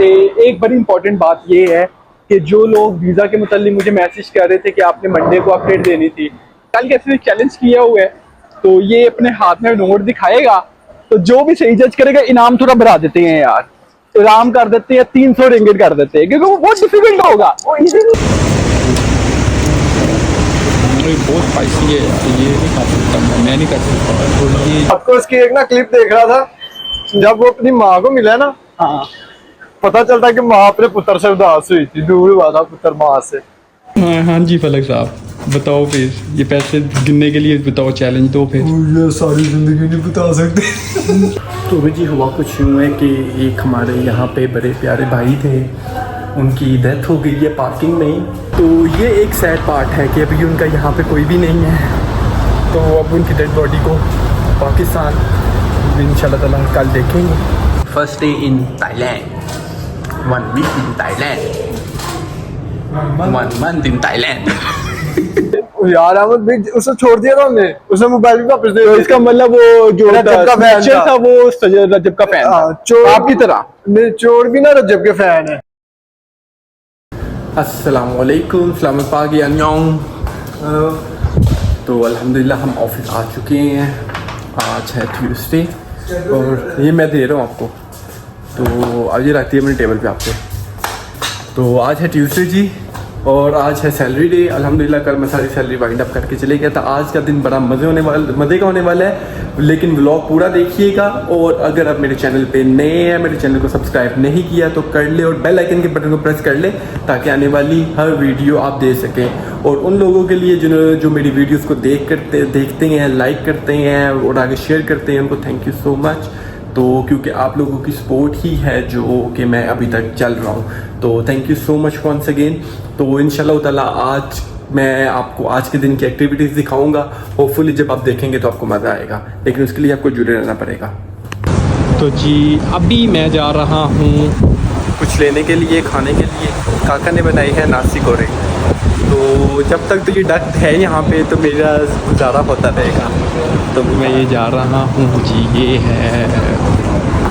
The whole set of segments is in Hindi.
एक बड़ी इंपॉर्टेंट बात ये है कि जो लोग वीज़ा के मुताल्लिक मुझे मैसेज कर रहे थे कि आपने मंडे को अपडेट देनी थी, कल कैसे चैलेंज किया हुआ है, तो ये अपने हाथ में नोट दिखाएगा, तो जो भी सही जज करेगा इनाम थोड़ा बढ़ा देते हैं यार, इनाम कर देते हैं 300 रिंगिट कर देते हैं, क्योंकि वो बहुत डिफिकल्ट होगा, वो इजी नहीं। बहुत स्पाइसी है, ये नहीं खा सकता मैं नहीं कर सकता। तो ये आपको उसकी एक ना क्लिप देख रहा था, जब वो अपनी माँ को मिला ना, हाँ पता चलता कि माँ अपने पुत्र से उदास हुई थी, दूर हुआ था पुत्र माँ से। हाँ जी फलक साहब, बताओ फिर ये पैसे गिनने के लिए बताओ, चैलेंज दो फिर। ये सारी जिंदगी नहीं बता सकते। तो भी जी हुआ कुछ यूँ है कि एक हमारे यहाँ पे बड़े प्यारे भाई थे, उनकी डेथ हो गई है पार्किंग में ही। तो ये एक सैड पार्ट है कि अभी उनका यहाँ पे कोई भी नहीं है, तो अब उनकी डेड बॉडी को पाकिस्तान इंशाल्लाह ताला कल देखेंगे। First day in Thailand, 1 week in Thailand, 1 month in Thailand. यार अहमद भाई उसे छोड़ दिया था हमने, उसे मोबाइल भी वापस दे। तो इसका मतलब वो जो रजब का फैन था वो रजब का फैन था, चोर आपकी तरह। नहीं, चोर भी ना रजब के फैन है। अस्सलाम वालेकुम, सलाम पाक अन्योंग। तो अल्हम्दुलिल्लाह हम ऑफिस आ चुके हैं। आज है ट्यूसडे और ये मैं दे रहा हूँ आपको, तो आज ये रखती है मेरे टेबल पे आपको। तो आज है ट्यूसडे जी और आज है सैलरी डे। अल्हम्दुलिल्लाह कल मैं सारी सैलरी वाइंड अप करके चले गया था। आज का दिन बड़ा मज़े का होने वाला है, लेकिन व्लॉग पूरा देखिएगा। और अगर आप मेरे चैनल पे नए हैं, मेरे चैनल को सब्सक्राइब नहीं किया तो कर ले और बेल आइकन के बटन को प्रेस कर ले, ताकि आने वाली हर वीडियो आप देख सकें। और उन लोगों के लिए जो मेरी वीडियोज़ को देखते हैं, लाइक करते हैं और आगे शेयर करते हैं, उनको थैंक यू सो मच। तो क्योंकि आप लोगों की सपोर्ट ही है जो कि मैं अभी तक चल रहा हूँ, तो thank you so much once again. तो इंशाल्लाह ताला आज मैं आपको आज के दिन की एक्टिविटीज़ दिखाऊंगा। होपफुली जब आप देखेंगे तो आपको मज़ा आएगा, लेकिन उसके लिए आपको जुड़े रहना पड़ेगा। तो जी अभी मैं जा रहा हूँ कुछ लेने के लिए, खाने के लिए। काका ने बनाई है नासी गोरे, तो जब तक तो ये डक है यहाँ पे तो मेरा गुजारा होता रहेगा। तो मैं ये जा रहा हूँ जी, ये है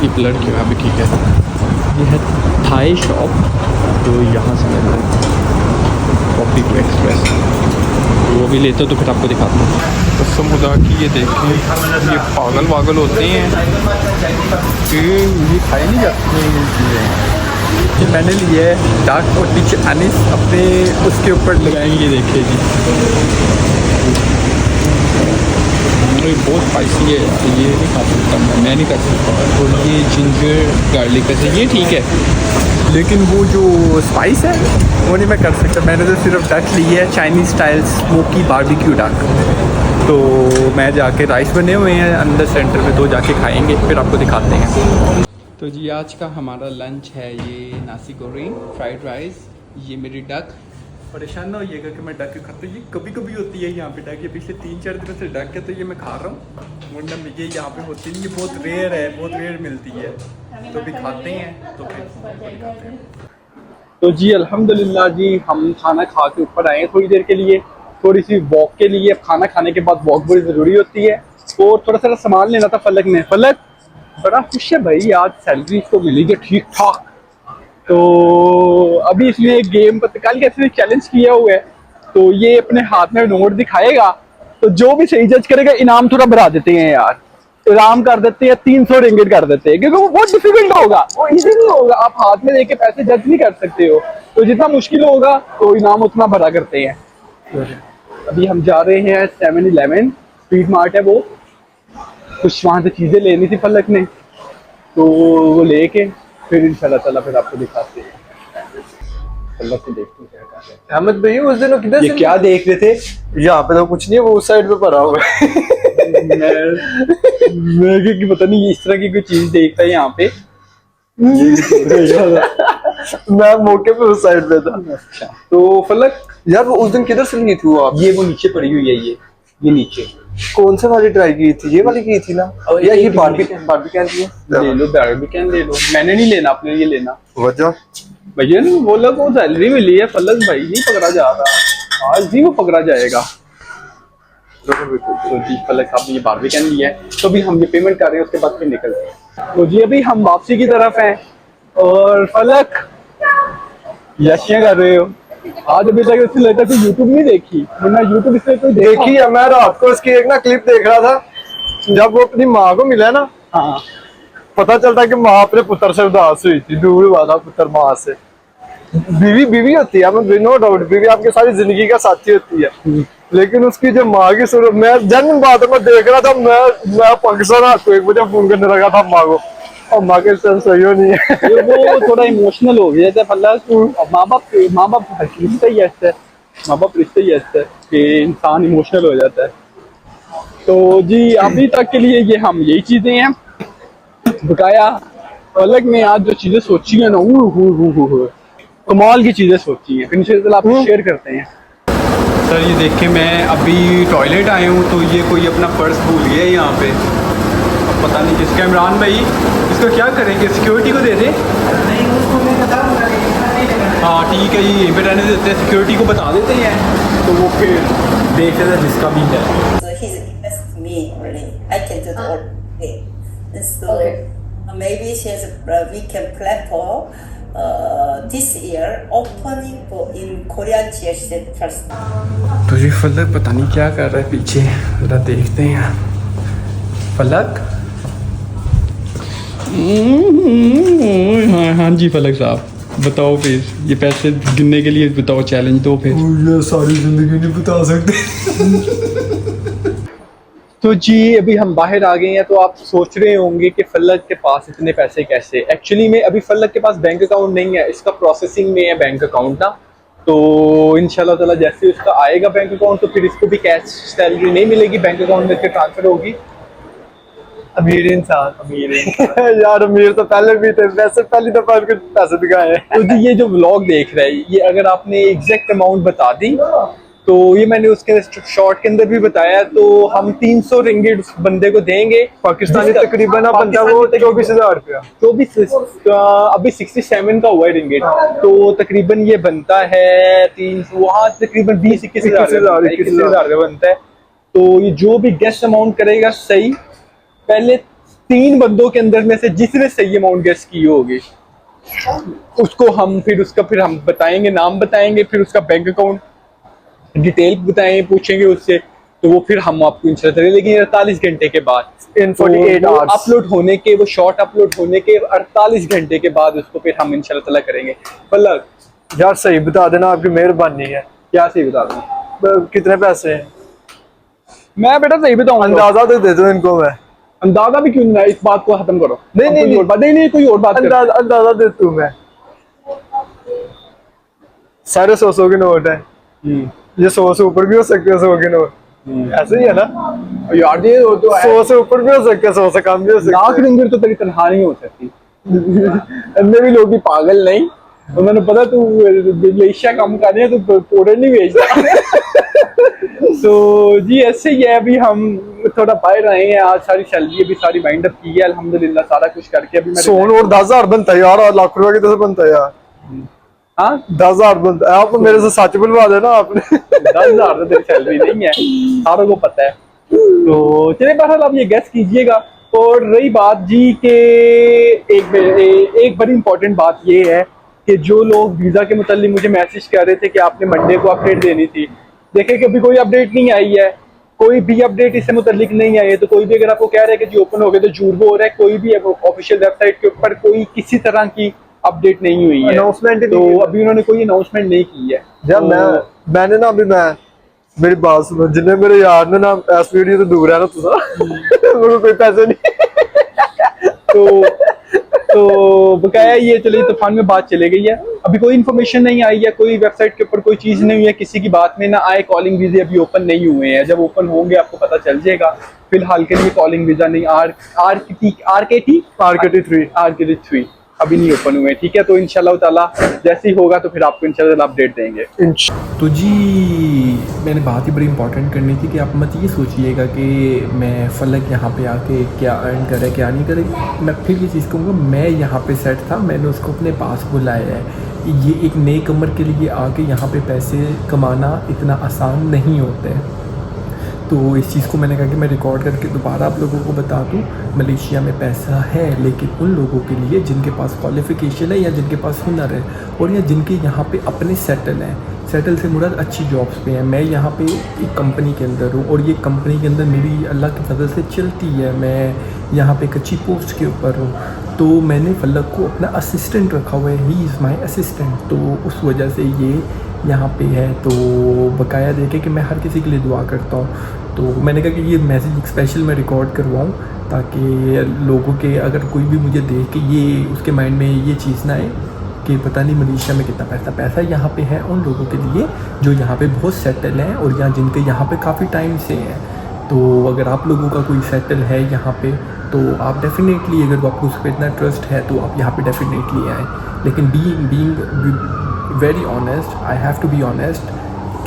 ये ब्लड क्यों अभी ठीक है, ये है थाई शॉप। तो यहाँ से मैं कॉफ़ी को एक्सप्रेस वो भी लेता तो फिर आपको दिखाता हूँ। कसम खुदा की ये देखें, ये पागल होते हैं कि ये खाई नहीं जाती। ये मैंने लिया है डार्क और पीछे अनिस अपने उसके ऊपर लगाएंगे, ये देखिए जी। बहुत स्पाइसी है, ये नहीं खा सकता मैं नहीं कर सकता। और ये जिंजर गार्लिक ऐसे ये ठीक है, लेकिन वो जो स्पाइस है वो नहीं मैं कर सकता। मैंने तो सिर्फ डक ली है, Chinese style smoky barbecue duck. तो मैं जाके राइस बने हुए हैं अंदर सेंटर में, तो जाके खाएंगे, फिर आपको दिखाते हैं। तो जी आज का हमारा लंच है ये नासी गोरी फ्राइड राइस, ये मेरी डक। परेशान ना होइएगा कि मैं डक खाता हूँ, ये कभी कभी होती है यहाँ पे डक, ये पिछले 3-4 दिनों से डक है, तो ये मैं खा रहा हूँ, वरना ये यहाँ पे होती नहीं, ये बहुत रेयर है, बहुत रेयर मिलती है। तो भी खाते हैं, तो फिर खाते हैं। तो जी अल्हम्दुलिल्लाह जी, हम खाना खा के ऊपर आए थोड़ी देर के लिए, थोड़ी सी वॉक के लिए। खाना खाने के बाद वॉक बड़ी ज़रूरी होती है। और थोड़ा सा सामान लेना था फलक ने। फलक बड़ा खुश है भाई, आज सैलरी तो मिली है ठीक ठाक। तो अभी इसने एक गेम पर कल कैसे चैलेंज किया हुआ है, तो ये अपने हाथ में नोट दिखाएगा, तो जो भी सही जज करेगा इनाम थोड़ा बढ़ा देते हैं यार, इनाम कर देते हैं 300 रिंगिट कर देते हैं, क्योंकि वो बहुत डिफिकल्ट होगा, वो इजी नहीं होगा। आप हाथ में लेके पैसे जज नहीं कर सकते हो, तो जितना मुश्किल होगा तो इनाम उतना भरा करते हैं। अभी हम जा रहे हैं 7-Eleven, स्ट्रीट मार्ट है वो, कुछ वहाँ से चीज़ें लेनी थी फलक ने, तो वो लेके फिर इंशाल्लाह ताला फिर आपको दिखाते हैं। फलक से देखते हैं क्या कर रहे हैं। अहमद भाई उस दिन किधर ये क्या देख रहे थे? यहाँ पे तो कुछ नहीं है, वो उस साइड पे पड़ा हुआ है। मैं क्योंकि पता नहीं इस तरह की कोई चीज देखता है यहाँ पे। मैं मौके पे उस साइड पे था। अच्छा तो फलक यार वो उस दिन किधर से ली थी वो आप? ये वो नीचे पड़ी हुई है, ये नीचे। कौन से वाली ट्राई की थी? ये वाली की थी ना? और या ये एक बारबीकैन की है? ले लो, बारबीकैन ले लो। मैंने नहीं लेना, अपने लिए लेना। वजह भैया ने बोला को सैलरी मिली है, फलक भाई नहीं पकड़ा जा रहा, आज भी वो पकड़ा जाएगा। तो जी फलक साहब ने ये बारबीकैन लिया है, तो अभी हम ये पेमेंट कर रहे हैं, उसके बाद फिर निकलते हैं। तो जी अभी हम वापसी की तरफ हैं। और फलक यशियां कर रहे हो आज? अभी तक इससे लगता है कोई यूट्यूब नहीं देखी, वरना यूट्यूब इससे कोई देखी है, मैं रात को इसकी एक ना क्लिप देख रहा था, जब वो अपनी माँ को मिला ना, हाँ पता चलता है कि माँ अपने पुत्र से उदास हुई थी, दूर हुआ था पुत्र माँ से। बीवी बीवी होती है, नो डाउट, बीवी आपकी सारी जिंदगी का साथी होती है, लेकिन उसकी जो माँ की सूरत, मैं जन्म बात मैं देख रहा था, मैं पाकिस्तान रात को 1 बजे फोन करने लगा था माँ को, और माँ के साथ सही हो नहीं है। ये वो थोड़ा इमोशनल हो गया था फलक। माँ बाप रिश्ता ही ऐसा है, माँ बाप रिश्ता ही ऐसा है कि इंसान इमोशनल हो जाता है। तो जी अभी तक के लिए ये हम यही चीजें हैं। बकाया फलक ने आज जो चीजें सोची है ना, कमाल की चीजें सोची हैं, इंशाल्लाह आपको शेयर करते हैं। सर ये देखे, मैं अभी टॉयलेट आया हूँ तो ये कोई अपना पर्स भूल गया है यहाँ पे, अब पता नहीं किसका। इमरान भाई इसको क्या करेंगे, सिक्योरिटी को दे दे? नहीं, उसको मैं बताऊंगा, हाँ ठीक है, ये यहीं पे रहने देते हैं, सिक्योरिटी को बता देते हैं तो वो फिर देख लेते हैं जिसका भी है। So he's asked me really, I can do the whole thing. And so maybe we can plan for this year opening for in Korean GX first. तो जी फलक पता नहीं क्या कर रहा है पीछे, जरा देखते हैं। फलक हाँ जी फलक साहब बताओ, फिर ये पैसे गिनने के लिए बताओ, चैलेंज दो फिर। ये सारी जिंदगी नहीं बता सकते। तो जी अभी हम बाहर आ गए हैं, तो आप सोच रहे होंगे कि फलक के पास इतने पैसे कैसे। एक्चुअली में अभी फलक के पास बैंक अकाउंट नहीं है, इसका प्रोसेसिंग में है बैंक अकाउंट ना, तो इंशाल्लाह ताला जैसे उसका आएगा बैंक अकाउंट तो फिर इसको भी कैश सैलरी नहीं मिलेगी, बैंक अकाउंट में इसके ट्रांसफर होगी। अमीर इंसान यार अमीर तो पहले भी थे, वैसे पहली दफा उनके पैसे दिखाए हैं। तो जी ये जो व्लॉग देख रहे हैं, ये अगर आपने एग्जैक्ट अमाउंट बता दी तो ये मैंने उसके शॉर्ट के अंदर भी बताया, तो हम 300 रिंगिट उस बंदे को देंगे। पाकिस्तानी तकरीबन आप बनता वो 24,000 रुपया, 24 अभी 67 का हुआ है रिंगिट, तो तकरीबन ये बनता है 300, वहाँ तकरीबन 20-21,000 बनता है। तो ये जो भी गेस्ट अमाउंट करेगा सही, पहले 3 बंदों के अंदर में से जिसने सही अमाउंट गेस्ट की होगी उसको हम फिर हम बताएंगे, नाम बताएंगे, फिर उसका बैंक अकाउंट डिटेल बताएंगे, पूछेंगे उससे, तो वो फिर हम आपको इंशाल्लाह, लेकिन 48 घंटे के बाद इन 48 आवर्स अपलोड होने के, वो शॉर्ट अपलोड होने के 48 घंटे के बाद उसको फिर हम इंशाल्लाह ताला करेंगे। फलक यार सही बता देना, आपकी मेहरबानी है। क्या सही बता दूं? कितने पैसे हैं? मैं बेटा सही बताऊंगा, अंदाजा तो दे दो इनको। मैं अंदाजा भी क्यों ना, इस बात को खत्म करो। नहीं, कोई और बात नहीं, कोई और बात कर। अंदाजा दे तू। मैं 100 के नोट है, ये 100 से ऊपर भी हो सकते हैं, 100 के नोट ऐसे ही है ना यार, ये तो 100 से ऊपर भी हो सकते हैं, 100 से कम भी हो सकते लाख हैं। रिंगिट तो तेरी तनख्वाह नहीं हो सकती। अन्य भी लोग ही पागल नहीं, उन्होंने पता तू मलेशिया काम कर रहे हैं तो कोड़े नहीं भेजता। तो जी ऐसे ही है, अभी हम थोड़ा बाहर आए हैं, आज सारी सैलरी अभी सारी वाइंड अप की है अल्हम्दुलिल्लाह, सारा कुछ करके अभी मैं सोन और 10,000 बनता है यार, लाख रुपए की तरह बनता है यार। हाँ 10,000 बनता है। आप मेरे से सच बुलवा देना आपने। 10,000 तो तेरी सैलरी नहीं है, सारों को पता है। तो चलिए बहरहाल आप ये गेस कीजिएगा। और रही बात जी के एक बड़ी इंपॉर्टेंट बात ये है कि जो लोग वीजा के मुतालिक मुझे मैसेज कर रहे थे कि आपने मंडे को अपडेट देनी थी, देखे कि अभी कोई अपडेट नहीं आई है, कोई भी अपडेट इससे मुतालिक नहीं आई है। तो कोई भी अगर आपको कह रहा है कि जी ओपन हो गए, तो झूठ बोल रहा है। कोई भी ऑफिशियल वेबसाइट के ऊपर कोई किसी तरह की अपडेट नहीं हुई है, अनाउंसमेंट तो अभी उन्होंने कोई अनाउंसमेंट नहीं की है। जब मैंने ना अभी मेरी बात सुनो, जिन्हें मेरे यार ने ना एस वीडियो तो दूर है ना तुझा मेरे कोई पैसे नहीं। तो बकाया ये चलिए तूफान में बात चले गई है, अभी कोई इन्फॉर्मेशन नहीं आई है, कोई वेबसाइट के ऊपर कोई चीज़ नहीं हुई है, किसी की बात में ना आए। कॉलिंग वीज़े अभी ओपन नहीं हुए हैं, जब ओपन होंगे आपको पता चल जाएगा। फिलहाल के लिए कॉलिंग वीज़ा नहीं, RKT 3 अभी नहीं ओपन हुए, ठीक है। तो इंशाल्लाह ताला जैसे ही होगा तो फिर आपको इंशाल्लाह अपडेट देंगे। तो जी मैंने बात ही बड़ी इंपॉर्टेंट करनी थी कि आप मत ये सोचिएगा कि मैं फलक यहाँ पे आके क्या अर्न करे क्या नहीं करे। मैं फिर ये चीज़ कहूँगा, मैं यहाँ पे सेट था, मैंने उसको अपने पास बुलाया है। ये एक नए कमर के लिए आके यहाँ पे पैसे कमाना इतना आसान नहीं होता है। तो इस चीज़ को मैंने कहा कि मैं रिकॉर्ड करके दोबारा आप लोगों को बता दूं, मलेशिया में पैसा है लेकिन उन लोगों के लिए जिनके पास क्वालिफ़िकेशन है या जिनके पास हुनर है और या जिनके यहाँ पे अपने सेटल हैं। सेटल से मुराद अच्छी जॉब्स पे हैं। मैं यहाँ पे एक कंपनी के अंदर हूँ और ये कंपनी के अंदर मेरी अल्लाह की फजल से चलती है। मैं यहाँ पे एक अच्छी पोस्ट के ऊपर हूँ, तो मैंने फलक को अपना असिस्टेंट रखा हुआ है, ही इज़ माई असिस्टेंट। तो उस वजह से ये यहाँ पे है। तो बकाया देखे कि मैं हर किसी के लिए दुआ करता हूँ। तो मैंने कहा कि ये मैसेज स्पेशल मैं रिकॉर्ड करवाऊँ ताकि लोगों के अगर कोई भी मुझे देख के ये उसके माइंड में ये चीज़ ना आए कि पता नहीं मलेशिया में कितना पैसा यहाँ पे है उन लोगों के लिए जो यहाँ पे बहुत सेटल हैं और यहाँ जिनके यहाँ पे काफ़ी टाइम से हैं। तो अगर आप लोगों का कोई सेटल है यहाँ पे तो आप डेफिनेटली, अगर आपको उस पर इतना ट्रस्ट है तो आप यहाँ पे डेफिनेटली आएँ। लेकिन being very honest, I have to be honest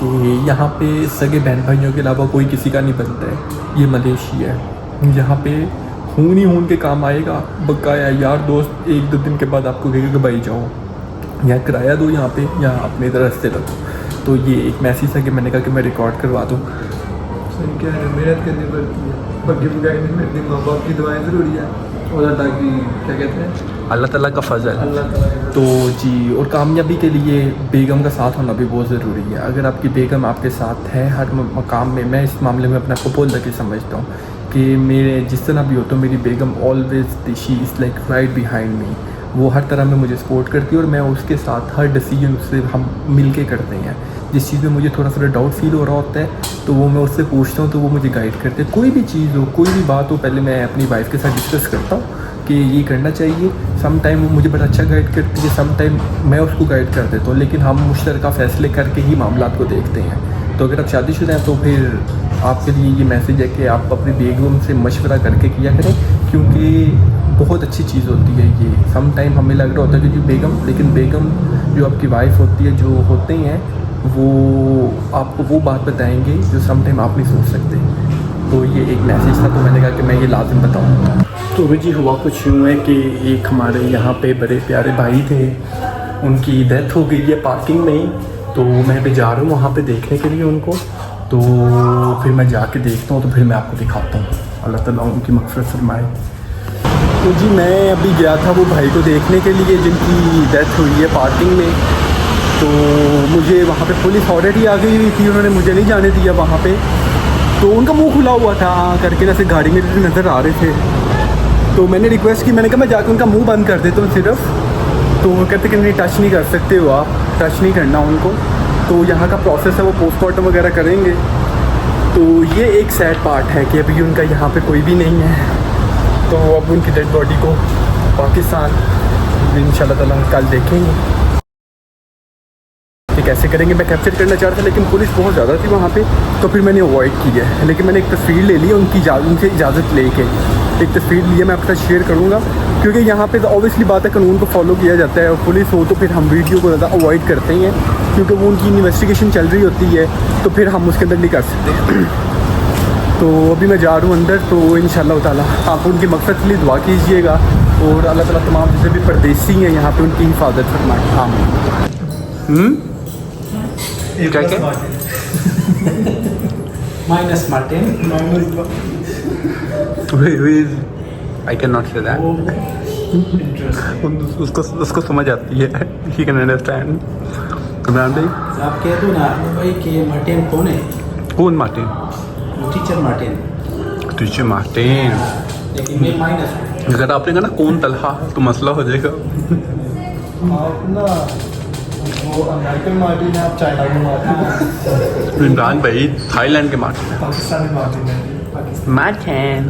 कि यहाँ पे सगे बहन भाइयों के अलावा कोई किसी का नहीं बनता है। ये मलेशिया है, यहाँ पे खून ही खून के काम आएगा। बकाया यार दोस्त एक दो दिन के बाद आपको कहेगा कि भाई जाओ या किराया दो यहाँ पे या अपने तरफ से रखो। तो ये एक मैसेज है कि मैंने कहा कि मैं रिकॉर्ड करवा दूँ। सही कह रहे हैं, मेहनत करनी पड़ती है। बाकी बुगाई में मेरे माँ बाप की दुआएं ज़रूरी है और अल्लाह की क्या कहते हैं, अल्लाह ताला का फजल। अल्लाह ताला। तो जी, और कामयाबी के लिए बेगम का साथ होना भी बहुत ज़रूरी है। अगर आपकी बेगम आपके साथ है हर मकाम में, मैं इस मामले में अपने आप को बोल के समझता हूँ कि मेरे जिस तरह भी हो तो मेरी बेगम always she is like right behind me. वो हर तरह में मुझे सपोर्ट करती है और मैं उसके साथ हर डिसीजन से हम मिल के करते हैं। जिस चीज़ में मुझे थोड़ा सा डाउट फील हो रहा होता है तो वो मैं उससे पूछता हूँ तो वो मुझे गाइड करते हैं। कोई भी चीज़ हो, कोई भी बात हो, पहले मैं अपनी वाइफ के साथ डिस्कस करता हूँ कि ये करना चाहिए। सम टाइम वो मुझे बड़ा अच्छा गाइड करती है, सम टाइम मैं उसको गाइड कर देता हूँ, लेकिन हम मुश्तरका फ़ैसले करके ही मामला को देखते हैं। तो अगर आप शादीशुदा हैं तो फिर आपके लिए ये मैसेज है कि आप अपनी बेगम से मशवरा करके किया करें, क्योंकि बहुत अच्छी चीज़ होती है ये। सम टाइम हमें लग रहा होता है कि जो बेगम, लेकिन बेगम जो आपकी वाइफ होती है, जो होते हैं वो आपको वो बात बताएंगे जो सम टाइम आप नहीं सोच सकते। तो ये एक मैसेज था, तो मैंने कहा कि मैं ये लाजिम बताऊँ। तो भी जी हुआ कुछ यूँ है कि एक हमारे यहाँ पे बड़े प्यारे भाई थे, उनकी डेथ हो गई है पार्किंग में ही। तो मैं भी जा रहा हूँ वहाँ पे देखने के लिए उनको। तो फिर मैं जाके देखता हूँ तो फिर मैं आपको दिखाता हूँ। अल्लाह ताला उनकी मग़फ़िरत फरमाए। तो जी मैं अभी गया था वो भाई को देखने के लिए जिनकी डेथ हुई है पार्किंग में। तो मुझे वहाँ पे पुलिस ऑलरेडी आ गई हुई थी, उन्होंने मुझे नहीं जाने दिया वहाँ पे। तो उनका मुंह खुला हुआ था करके, जैसे गाड़ी में नज़र आ रहे थे। तो मैंने रिक्वेस्ट की, मैंने कहा मैं जाकर उनका मुंह बंद कर देता हूँ सिर्फ। तो वो कहते कि नहीं, टच नहीं कर सकते हो आप, टच नहीं करना उनको। तो यहाँ का प्रोसेस है, वो पोस्टमार्टम वगैरह करेंगे। तो ये एक सैड पार्ट है कि अभी उनका यहाँ पे कोई भी नहीं है। तो अब उनकी डेड बॉडी को पाकिस्तान इंशाल्लाह ताला कल देखेंगे कि कैसे करेंगे। मैं कैप्चर करना चाह रहा था लेकिन पुलिस बहुत ज़्यादा थी वहाँ पे, तो फिर मैंने अवॉइड की है। लेकिन मैंने एक तस्वीर ले ली उनकी उनसे इजाज़त लेके एक तस्वीर ली है, मैं आपके साथ शेयर करूँगा। क्योंकि यहाँ पे तो ऑब्वियसली बात है, कानून को फॉलो किया जाता है। और पुलिस हो तो फिर हम वीडियो को ज़्यादा अवॉइड करते हैं, क्योंकि वो उनकी इन्वेस्टिगेशन चल रही होती है, तो फिर हम उसके अंदर नहीं कर सकते। तो अभी मैं जा रहा हूँ अंदर। तो इंशाल्लाह ताला आप उनकी मक़सद के लिए दुआ कीजिएगा और अल्लाह ताला तमाम जितने भी परदेसी हैं यहाँ पे उनकी हिफाजत फरमाए। आमीन। क्या क्या Minus Martin. I can not say that. उसको समझ आती है, ही कैन अंडरस्टैंड। इमरान भाई, आप कह दो ना भाई कि मार्टिन कौन है? कौन Martin? Teacher Martin. Teacher Martin. लेकिन मैं माइनस। अगर आपने कहा ना कौन तलहा तो मसला हो जाएगा। आप ना वो अमेरिकन मार्टिन है, आप चाइना के मार्टिन हैं। इमरान भाई थाईलैंड के मार्टिन। पाकिस्तानी मार्टिन है। Martin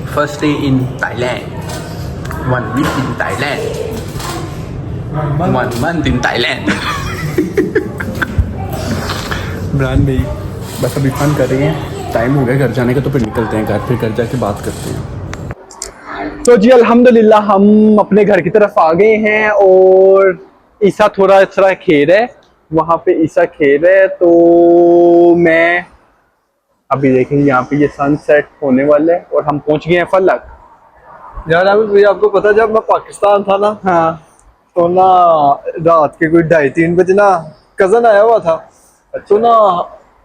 first day in Thailand, 1 week in Thailand, 1 month in Thailand. Imran भाई बस अभी फन कर रहे हैं, टाइम हो गया घर जाने का, तो फिर निकलते हैं घर, फिर घर जाके बात करते हैं। तो जी अल्हम्दुलिल्लाह हम अपने घर की तरफ आ गए हैं और ईसा थोड़ा इस तरह खेल है, वहाँ पे ईसा खेल है। तो मैं अभी देखेंगे यहाँ पे ये सनसेट होने वाला है और हम पहुँच गए हैं फलक। यार अभी आपको पता जब मैं पाकिस्तान था ना, हाँ, तो ना रात के कोई 2:30-3 बजे ना कज़न आया हुआ था। तो ना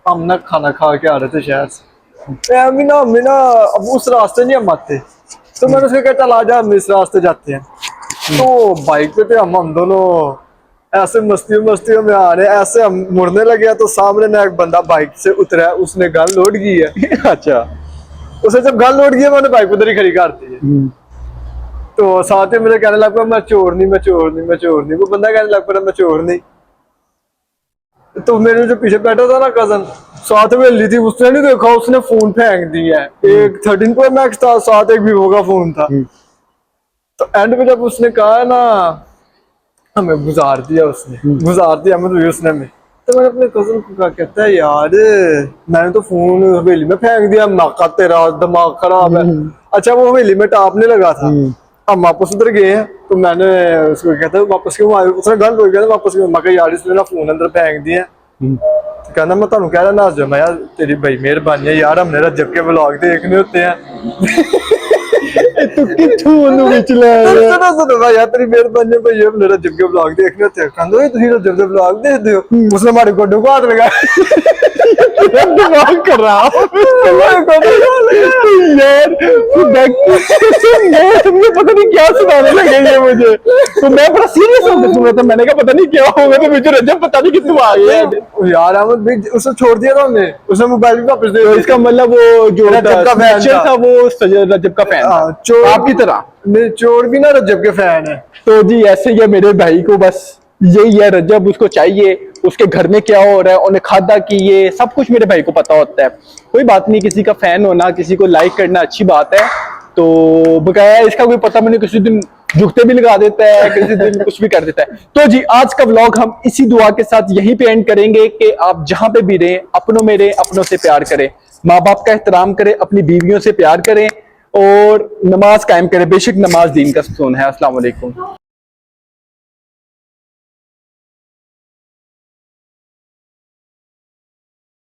हम ना खाना खा के आ रहे थे शहर से, अभी ना हमें ना अब उस रास्ते नहीं हम आते, तो मैंने उसको कहा चल आजा हम इस रास्ते जाते हैं। तो बाइक पे थे हम दोनों ऐसे मस्तियों में आ रहे हैं, ऐसे हम मुड़ने लगे तो सामने ना एक बंदा बाइक से उतरा है, उसने गन लोड की है। अच्छा। उसे जब गन लोड किया मैंने बाइक उधर ही खड़ी कर दी है। तो साथ ही मेरे कहने लग पा मैं चोर नहीं, वो बंदा कहने लग पा मैं चोर नहीं। तो मेरे जो पीछे बैठा था ना कजन, साथ में ली थी, उसने नहीं देखा, उसने फोन फेंक दिया है। एक 13 Pro Max था, साथ एक Vivo का फोन था। तो एंड में जब उसने कहा ना हमें गुजार दिया मतलब उसने हमें, तो मैंने अपने कजन को कहा, कहता है यार मैंने तो फोन हवेली में फेंक दिया, नाका तेरा दिमाग खराब है। अच्छा वो हवेली में टापने लगा था, हम वापस उधर गए हैं, तो मैंने उसको कहता है वापस क्यों आए, उसने गन रोक गया वापस क्यों, मैं यार इसने ना फोन अंदर फेंक दिया। तो कहना मैं तुम कह रहा ना जो मैं यार तेरी भाई मेहरबानी है यार, हमने रज्जब के व्लॉग देखने होते हैं। तू किथू ओनू विच ले आया? सुनो भाई यार तेरी मेहरबानी है भाई, हमने रज्जब के व्लॉग देखने होते हैं। कहंदो तुसी रज्जब के व्लॉग देखदे हो? उसने हमारे गोडों को हाथ लगाया। दिमाग खराब यार, तुमने पता नहीं क्या सुनाने लगे ये मुझे, तो मैं बड़ा सीरियस होकर सुन रहा था। मैंने कहा पता नहीं क्या होगा, तो मुझे रजब पता नहीं कितने आ गए यार अहमद भाई उसने छोड़ दिया था हमने, उसने मोबाइल भी वापस दे तो दिया। इसका मतलब वो जो रजब का फैन टीचर था। था वो रजब का फैन था, चोर आपकी तरह। नहीं, चोर भी ना रजब के फैन है। तो जी ऐसे ही है मेरे भाई को, बस यही है, रजब उसको चाहिए, उसके घर में क्या हो रहा है, उन्हें खादा की ये सब कुछ मेरे भाई को पता होता है। कोई बात नहीं, किसी का फैन होना, किसी को लाइक करना अच्छी बात है। तो बकाया इसका कोई पता नहीं, किसी दिन जुगते भी लगा देता है, किसी दिन कुछ भी कर देता है। तो जी आज का व्लॉग हम इसी दुआ के साथ यहीं पे एंड करेंगे कि आप जहां पे भी रहें अपनों में रहें, अपनों से प्यार करें, माँ बाप का एहतराम करें, अपनी बीवियों से प्यार करें और नमाज कायम करें। बेशक नमाज दीन का सुकून है। अस्सलाम वालेकुम।